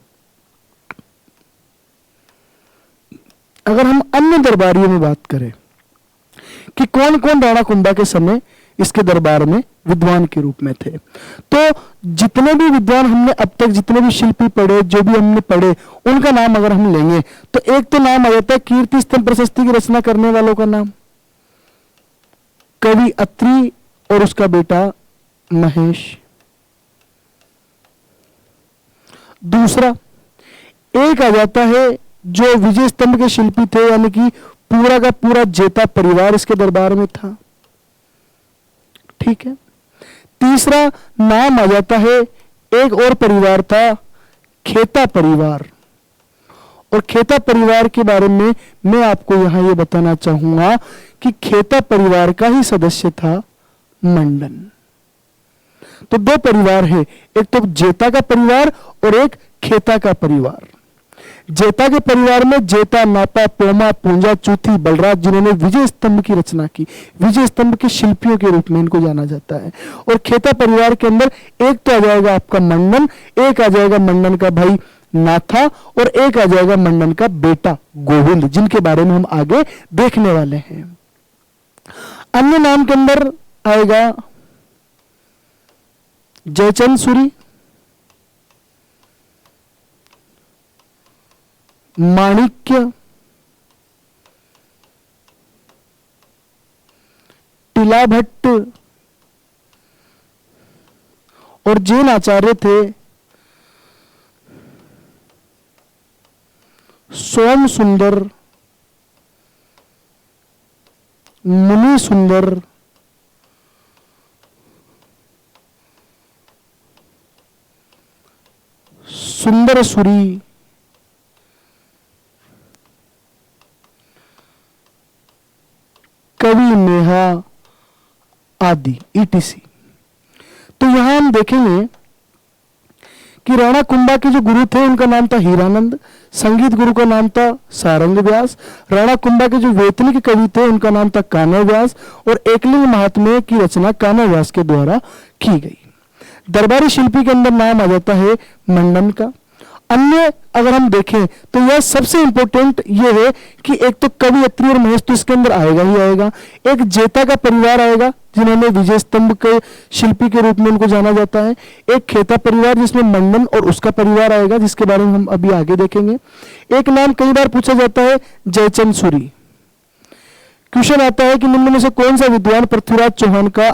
अगर हम अन्य दरबारियों में बात करें कि कौन कौन राणा कुंभा के समय इसके दरबार में विद्वान के रूप में थे, तो जितने भी विद्वान हमने अब तक, जितने भी शिल्पी पढ़े, जो भी हमने पढ़े, उनका नाम अगर हम लेंगे तो एक तो नाम आ जाता है कीर्ति स्तंभ प्रशस्ति की रचना करने वालों का नाम, कवि अत्रि और उसका बेटा महेश। दूसरा एक आ जाता है जो विजय स्तंभ के शिल्पी थे, यानी कि पूरा का पूरा जेता परिवार इसके दरबार में था। ठीक है। तीसरा नाम आ जाता है, एक और परिवार था, खेता परिवार। और खेता परिवार के बारे में मैं आपको यहां यह बताना चाहूंगा कि खेता परिवार का ही सदस्य था मंडन। तो दो परिवार है, एक तो जेता का परिवार और एक खेता का परिवार। जेता के परिवार में जेता, नापा, पोमा, पूंजा, चूथी, बलराज, जिन्होंने विजय स्तंभ की रचना की, विजय स्तंभ के शिल्पियों के रूप में इनको जाना जाता है। और खेता परिवार के अंदर एक तो आ जाएगा आपका मंडन, एक आ जाएगा मंडन का भाई नाथा, और एक आ जाएगा मंडन का बेटा गोविंद, जिनके बारे में हम आगे देखने वाले हैं। अन्य नाम के अंदर आएगा जयचंद सूरी, माणिक्य, टिला भट्ट, और जैन आचार्य थे सोम सुंदर, मुनि सुंदर, सुंदर सूरी, कवि नेहा आदि ईटीसी। तो यहां हम देखेंगे कि राणा कुंभा के जो गुरु थे उनका नाम था हीरानंद, संगीत गुरु का नाम था सारंग व्यास, राणा कुंभा के जो वेतनिक कवि थे उनका नाम था कान्हा व्यास, और एकलिंग महात्म्य की रचना कान्हा व्यास के द्वारा की गई। दरबारी शिल्पी के अंदर नाम आ जाता है मंडन का। अन्य अगर हम देखें तो यह सबसे इंपॉर्टेंट ये है कि एक तो कवि अत्रि और महेश तो इसके अंदर आएगा ही आएगा, एक जेता का परिवार आएगा जिन्होंने विजय स्तंभ के शिल्पी के रूप में उनको जाना जाता है, एक खेता परिवार जिसमें मंडन और उसका परिवार आएगा जिसके बारे में हम अभी आगे देखेंगे। एक नाम कई बार पूछा जाता है जयचंद सूरी। क्वेश्चन आता है कि निम्न में से कौन सा विद्वान पृथ्वीराज चौहान का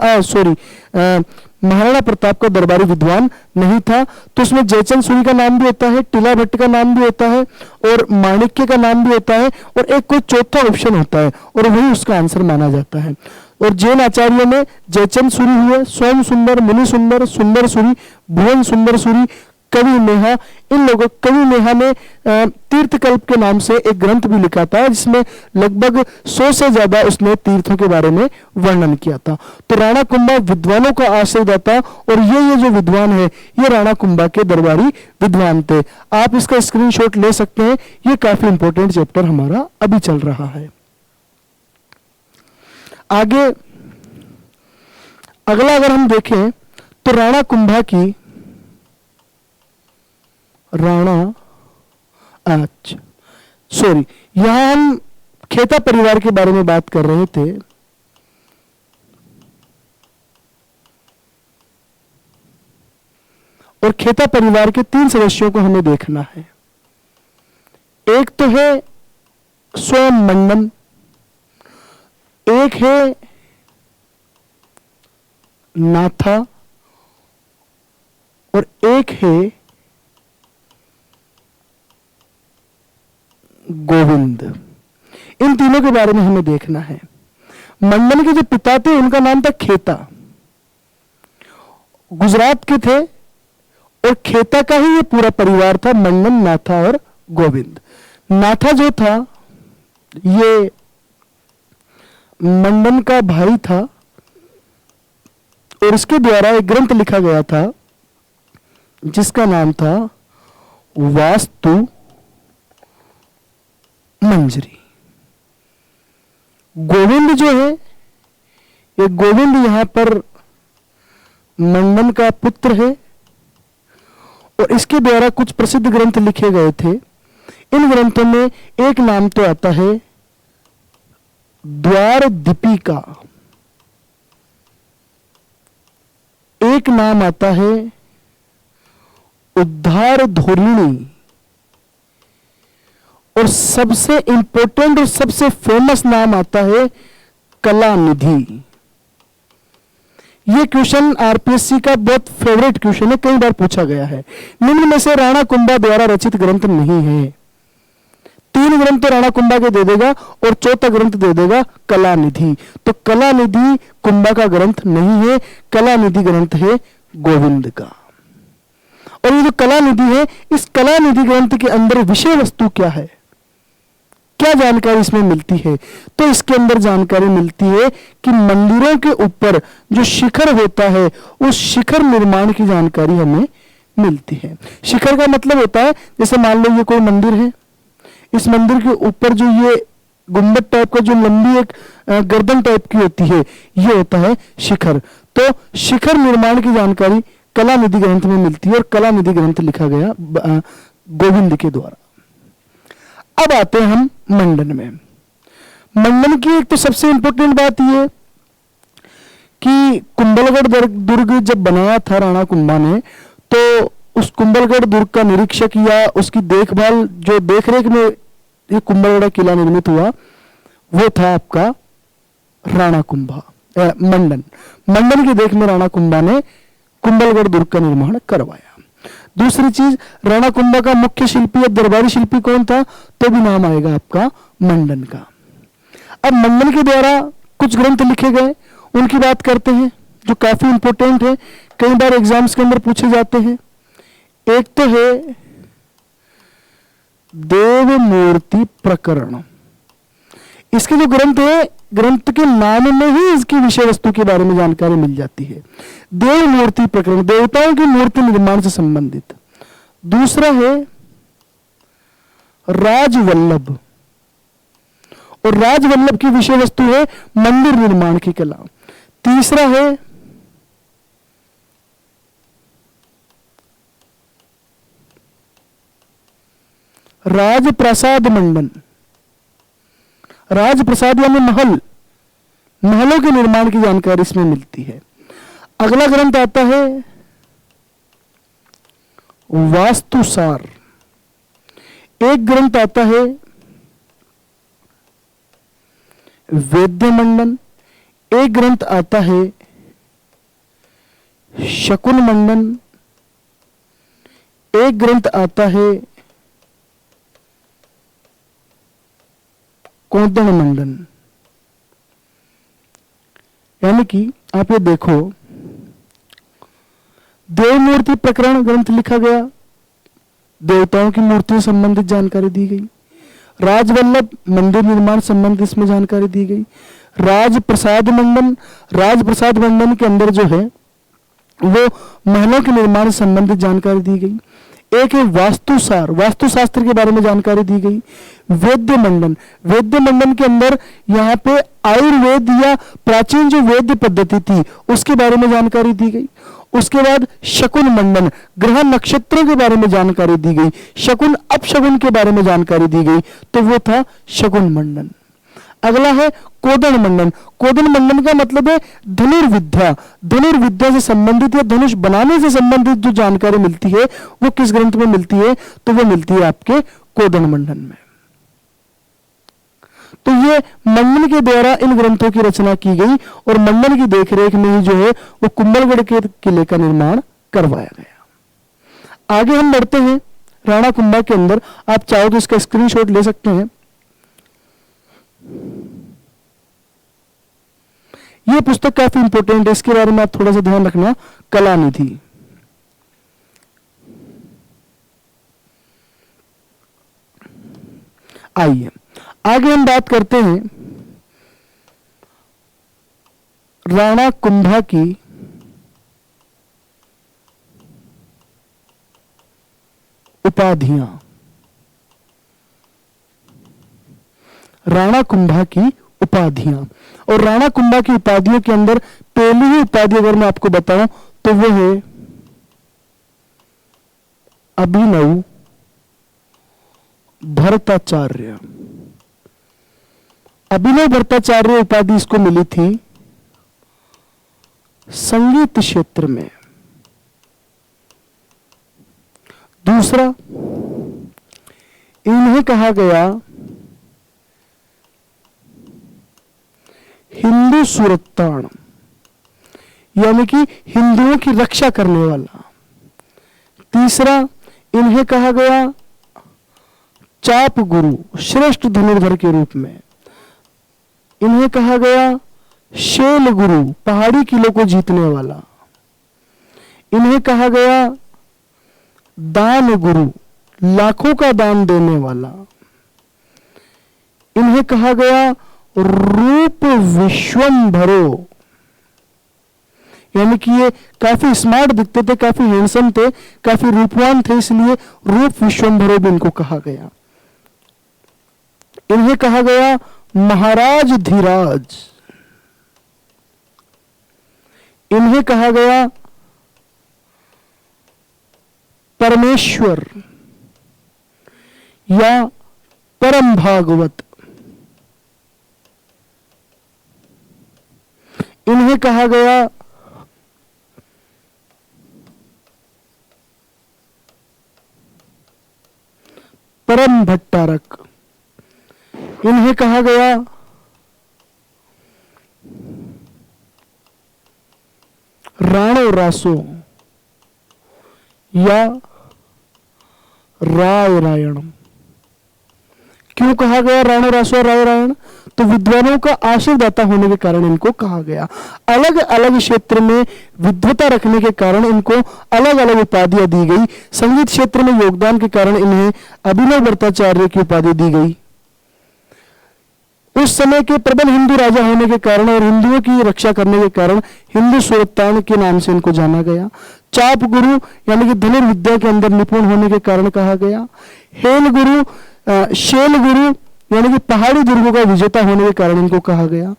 महाराणा प्रताप का दरबारी विद्वान नहीं था, तो उसमें जयचंद सूरी का नाम भी होता है, टिला भट्ट का नाम भी होता है और माणिक्य का नाम भी होता है, और एक कोई चौथा ऑप्शन होता है और वही उसका आंसर माना जाता है। और जैन आचार्यों में जयचंद सूरी हुए, सोम सुंदर, मुनि सुंदर, सुंदर सूरी, भुवन सुंदर सूरी, कवि नेहा, इन लोगों कवि नेहा ने तीर्थकल्प के नाम से एक ग्रंथ भी लिखा था जिसमें लगभग 100 से ज्यादा उसने तीर्थों के बारे में वर्णन किया था। तो राणा कुंभा विद्वानों का आश्रयदाता, और ये जो विद्वान है ये राणा कुंभा के दरबारी विद्वान थे। आप इसका स्क्रीनशॉट ले सकते हैं, ये काफी इंपॉर्टेंट चैप्टर हमारा अभी चल रहा है। आगे अगला अगर हम देखें तो राणा कुंभा की यहां हम खेता परिवार के बारे में बात कर रहे थे। और खेता परिवार के 3 सदस्यों को हमें देखना है। एक तो है स्वयं मंडन, एक है नाथा और एक है गोविंद। इन तीनों के बारे में हमें देखना है। मंडन के जो पिता थे उनका नाम था खेता, गुजरात के थे, और खेता का ही ये पूरा परिवार था, मंडन, नाथा और गोविंद। नाथा जो था ये मंडन का भाई था और इसके द्वारा एक ग्रंथ लिखा गया था जिसका नाम था वास्तु मंजरी। गोविंद जो है ये गोविंद यहां पर मंडन का पुत्र है और इसके द्वारा कुछ प्रसिद्ध ग्रंथ लिखे गए थे। इन ग्रंथों में एक नाम तो आता है द्वार दीपिका, एक नाम आता है उद्धार धोरिणी, और सबसे इंपॉर्टेंट और सबसे फेमस नाम आता है कलानिधि। ये क्वेश्चन आरपीएससी का बहुत फेवरेट क्वेश्चन है, कई बार पूछा गया है। निम्न में से राणा कुंभा द्वारा रचित ग्रंथ नहीं है। 3 ग्रंथ तो राणा कुंभा के दे देगा और चौथा ग्रंथ दे देगा कलानिधि। तो कलानिधि कुंभा का ग्रंथ नहीं है, कलानिधि ग्रंथ है गोविंद का। और ये जो कलानिधि है, इस कलानिधि ग्रंथ के अंदर विषय वस्तु क्या है, क्या जानकारी इसमें मिलती है? तो इसके अंदर जानकारी मिलती है कि मंदिरों के ऊपर जो शिखर होता है उस शिखर निर्माण की जानकारी हमें मिलती है। शिखर का मतलब होता है, जैसे मान लो ये कोई मंदिर है, इस मंदिर के ऊपर जो ये गुंबद टाइप का जो लंबी एक गर्दन टाइप की होती है, ये होता है शिखर। तो शिखर निर्माण की जानकारी कलानिधि ग्रंथ में मिलती है और कलानिधि ग्रंथ लिखा गया गोविंद के द्वारा। अब आते हैं हम मंडन में। मंडन की एक तो सबसे इंपॉर्टेंट बात यह कि कुंभलगढ़ दुर्ग जब बनाया था राणा कुंभा ने, तो उस कुंभलगढ़ दुर्ग का निरीक्षक या उसकी देखभाल, जो देखरेख में ये कुंभलगढ़ किला निर्मित हुआ, वो था आपका राणा कुंभा। मंडन की देख में राणा कुंभा ने कुंभलगढ़ दुर्ग का निर्माण करवाया। दूसरी चीज, राणा कुंभा का मुख्य शिल्पी या दरबारी शिल्पी कौन था, तो भी नाम आएगा आपका मंडन का। अब मंडन के द्वारा कुछ ग्रंथ लिखे गए, उनकी बात करते हैं जो काफी इंपॉर्टेंट है, कई बार एग्जाम्स के अंदर पूछे जाते हैं। एक तो है देव मूर्ति प्रकरण। इसके जो ग्रंथ है, ग्रंथ के नाम में ही इसकी विषय वस्तु के बारे में जानकारी मिल जाती है। देव मूर्ति प्रकरण, देवताओं की मूर्ति निर्माण से संबंधित। दूसरा है राजवल्लभ, और राजवल्लभ की विषय वस्तु है मंदिर निर्माण की कला। तीसरा है राजप्रसाद मंडन। राजप्रसाद यानी महल, महलों के निर्माण की जानकारी इसमें मिलती है। अगला ग्रंथ आता है वास्तुसार। एक ग्रंथ आता है वेद्य मंडन, एक ग्रंथ आता है शकुन मंडन, एक ग्रंथ आता है कोदंड मंडन। यानी कि आप ये देखो, देव मूर्ति प्रकरण ग्रंथ लिखा गया, देवताओं की मूर्तियों से संबंधित जानकारी दी गई। राजवल्लभ मंदिर निर्माण संबंधित इसमें जानकारी दी गई। राजप्रसाद मंडन, राजप्रसाद मंडन के अंदर जो है वो महलों के निर्माण से संबंधित जानकारी दी गई। एक है वास्तुसार, वास्तुशास्त्र के बारे में जानकारी दी गई। वेद्य मंडन, वेद्य मंडन के अंदर यहाँ पे आयुर्वेद या प्राचीन जो वेद्य पद्धति थी उसके बारे में जानकारी दी गई। उसके बाद शकुन मंडन, ग्रह नक्षत्रों के बारे में जानकारी दी गई। शकुन अपशकुन के बारे में जानकारी दी गई, तो वो था शकुन मंडन। अगला है कोदंड मंडन। कोदंड मंडन का मतलब है धनुर्विद्या, धनुर्विद्या से संबंधित या धनुष बनाने से संबंधित जो जानकारी मिलती है वो किस ग्रंथ में मिलती है, तो वो मिलती है आपके कोदंड मंडन में। तो ये मंडन के द्वारा इन ग्रंथों की रचना की गई और मंडन की देखरेख में ही जो है वो कुंभलगढ़ के किले का निर्माण करवाया गया। आगे हम बढ़ते हैं राणा कुंभा के अंदर। आप चाहो तो इसका स्क्रीनशॉट ले सकते हैं। यह पुस्तक काफी इंपॉर्टेंट है, इसके बारे में आप थोड़ा सा ध्यान रखना। कलानिधि। आइए आगे हम बात करते हैं राणा कुंभा की उपाधियां। राणा कुंभा की उपाधियां, और राणा कुंभा की उपाधियों के अंदर पहली ही उपाधि अगर मैं आपको बताऊं तो वो है अभिनव भट्टाचार्य। अभिनव भट्टाचार्य उपाधि इसको मिली थी संगीत क्षेत्र में। दूसरा, इन्हें कहा गया हिंदू सुरतान, यानी कि हिंदुओं की रक्षा करने वाला। तीसरा, इन्हें कहा गया चाप गुरु, श्रेष्ठ धनुर्धर के रूप में। इन्हें कहा गया शैल गुरु, पहाड़ी किलों को जीतने वाला। इन्हें कहा गया दान गुरु, लाखों का दान देने वाला। इन्हें कहा गया रूप विश्वंभरो, यानी कि ये काफी स्मार्ट दिखते थे, काफी हैंडसम थे, काफी रूपवान थे, इसलिए रूप विश्वंभरो भी इनको कहा गया। इन्हें कहा गया महाराज धीराज। इन्हें कहा गया परमेश्वर या परम भागवत। इन्हें कहा गया परम भट्टारक। इन्हें कहा गया राणो रासो या राय रायण। क्यों कहा गया राणो रासो राय रायण? तो विद्वानों का आशीर्वादा होने के कारण इनको कहा गया। अलग अलग क्षेत्र में विद्वता रखने के कारण इनको अलग अलग उपाधियां दी गई। संगीत क्षेत्र में योगदान के कारण इन्हें अभिनव भट्टाचार्य की उपाधि दी गई। उस समय के प्रबल हिंदू राजा होने के कारण और हिंदुओं की रक्षा करने के कारण हिंदू सुरतान के नाम से इनको जाना गया। चाप गुरु यानी कि धनुर्विद्या के अंदर निपुण होने के कारण कहा गया। हेल गुरु, शैल गुरु यानी कि पहाड़ी दुर्गों का विजेता होने के कारण इनको कहा गया।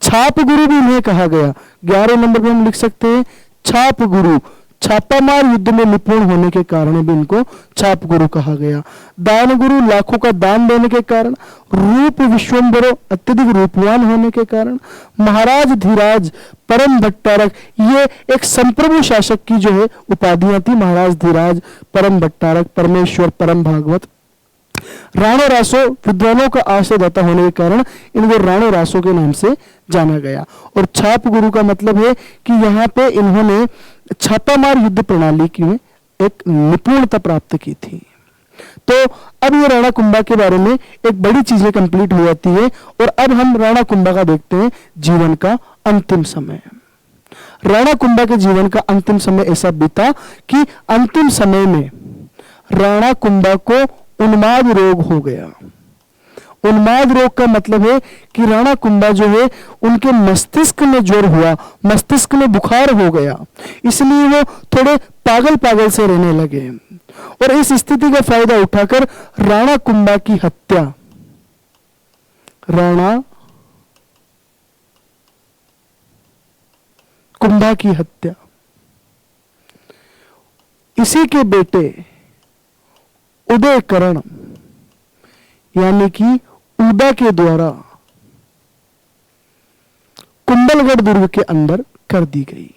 छाप गुरु भी इन्हें कहा गया। 11 नंबर पे हम लिख सकते हैं छाप गुरु, छापामार युद्ध में निपुण होने के कारण भी इनको छाप गुरु कहा गया। दान गुरु, लाखों का दान देने के कारण। रूप विश्वंभरो, अत्यधिक रूपवान होने के कारण। महाराज धीराज, परम भट्टारक, ये एक संप्रभु शासक की जो है उपाधियां थी। महाराज धीराज, परम भट्टारक, परमेश्वर, परम भागवत। राणो रासो, विद्वानों का आश्रयदाता होने के कारण इनको राणो रासो के नाम से जाना गया। और छाप गुरु का मतलब है कि यहाँ पे इन्होंने छापामार युद्ध प्रणाली की एक निपुणता प्राप्त की थी। तो अब ये राणा कुंभा के बारे में एक बड़ी चीजें कंप्लीट हो जाती है और अब हम राणा कुंभा का देखते हैं जीवन का अंतिम समय। राणा कुंभा के जीवन का अंतिम समय ऐसा बीता कि अंतिम समय में राणा कुंभा को उन्माद रोग हो गया। उन्माद रोग का मतलब है कि राणा कुंभा जो है उनके मस्तिष्क में ज्वर हुआ, मस्तिष्क में बुखार हो गया, इसलिए वो थोड़े पागल पागल से रहने लगे और इस स्थिति का फायदा उठाकर राणा कुंभा की हत्या, राणा कुंभा की हत्या इसी के बेटे उदयकरण यानी कि उदा के द्वारा कुंभलगढ़ दुर्ग के अंदर कर दी गई।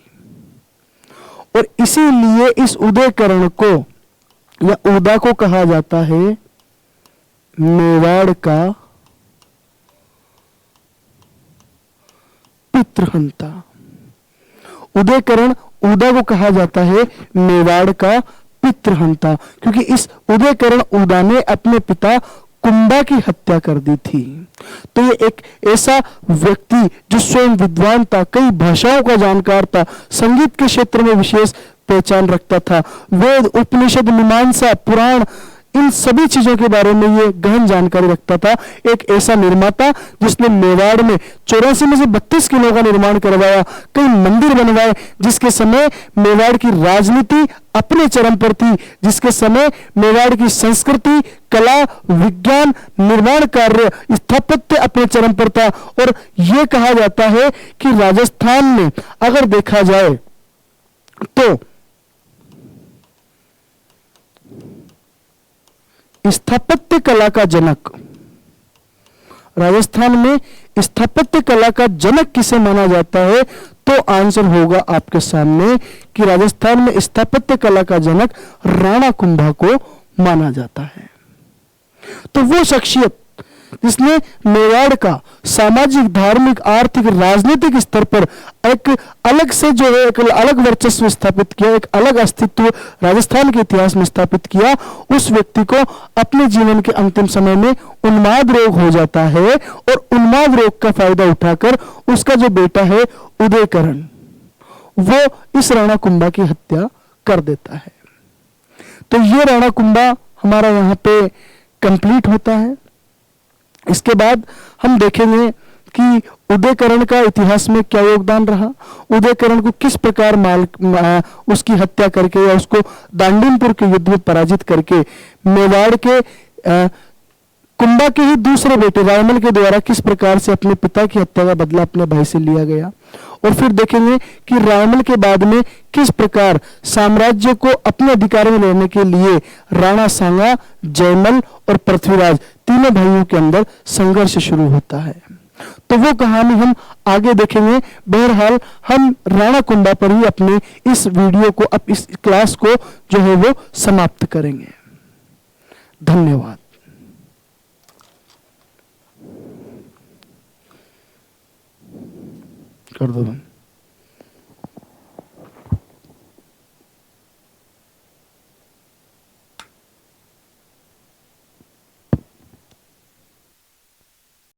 और इसीलिए इस उदयकरण को या उदा को कहा जाता है मेवाड़ का पितृहंता। उदयकरण उदा को कहा जाता है मेवाड़ का पितृहंता, क्योंकि इस उदयकरण उदा ने अपने पिता कुंभा की हत्या कर दी थी। तो ये एक ऐसा व्यक्ति जो स्वयं विद्वान था, कई भाषाओं का जानकार था, संगीत के क्षेत्र में विशेष पहचान रखता था, वेद उपनिषद मीमांसा पुराण इन सभी चीजों के बारे में ये गहन जानकारी रखता था। एक ऐसा निर्माता जिसने मेवाड़ में 84 में से 32 किलो का निर्माण करवाया, कई मंदिर बनवाए, जिसके समय मेवाड़ की राजनीति अपने चरम पर थी, जिसके समय मेवाड़ की संस्कृति कला विज्ञान निर्माण कार्य स्थापत्य अपने चरम पर था। और यह कहा जाता है कि राजस्थान में अगर देखा जाए तो स्थापत्य कला का जनक, राजस्थान में स्थापत्य कला का जनक किसे माना जाता है, तो आंसर होगा आपके सामने कि राजस्थान में स्थापत्य कला का जनक राणा कुंभा को माना जाता है। तो वो शख्सियत जिसने मेवाड़ का सामाजिक धार्मिक आर्थिक राजनीतिक स्तर पर एक अलग से जो है एक अलग वर्चस्व स्थापित किया, एक अलग अस्तित्व राजस्थान के इतिहास में स्थापित किया, उस व्यक्ति को अपने जीवन के अंतिम समय में उन्माद रोग हो जाता है और उन्माद रोग का फायदा उठाकर उसका जो बेटा है उदयकरण, वो इस राणा कुंभा की हत्या कर देता है। तो ये राणा कुंभा हमारा यहाँ पे कंप्लीट होता है। इसके बाद हम देखेंगे कि उदयकरण का इतिहास में क्या योगदान रहा, उदयकरण को किस प्रकार उसकी हत्या करके या उसको दांडीमपुर के युद्ध में पराजित करके मेवाड़ के कुंभा के ही दूसरे बेटे रायमल के द्वारा किस प्रकार से अपने पिता की हत्या का बदला अपने भाई से लिया गया। और फिर देखेंगे कि रायमल के बाद में किस प्रकार साम्राज्य को अपने अधिकार में लेने के लिए राणा सांगा, जयमल और पृथ्वीराज तीनों भाइयों के अंदर संघर्ष शुरू होता है। तो वो कहानी हम आगे देखेंगे। बहरहाल हम राणा कुंभा पर ही अपने इस वीडियो को इस क्लास को जो है वो समाप्त करेंगे। धन्यवाद। कर दो।